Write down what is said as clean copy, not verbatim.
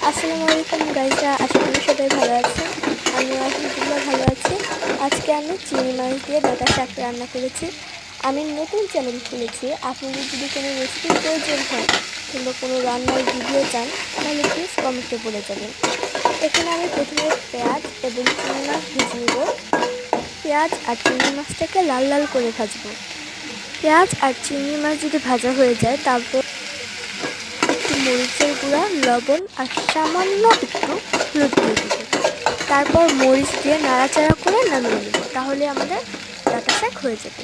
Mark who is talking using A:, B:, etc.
A: আসসালামু আলাইকুম গাইজরা, আশা করি সবাই ভালো আছেন। আমিও আলহামদুলিল্লাহ ভালো আছি। আজকে আমি চিংড়ি মাছ দিয়ে ডাঁটা শাক রান্না করেছি। আমি নতুন চ্যানেল খুলেছি। আপনাদের যদি কোনো রেসিপির প্রয়োজন হয় কিংবা কোনো রান্নার ভিডিও চান তাহলে প্লিজ কমেন্টে বলে যাবেন। এখানে আমি প্রথমে পেঁয়াজ এবং চিংড়ি মাছ ভেজে নেব। পেঁয়াজ আর চিংড়ি মাছটাকে লাল লাল করে ভাজবো। পেঁয়াজ আর চিংড়ি মাছ যদি ভাজা হয়ে যায় তারপর একটু মরিচের গুঁড়া, লবণ আর সামান্য একটু হলুদ দিয়ে দেবো। তারপর মরিচ দিয়ে নাড়াচাড়া করে নামিয়ে নেব। তাহলে আমাদের ডাঁটা শাক হয়ে যাবে।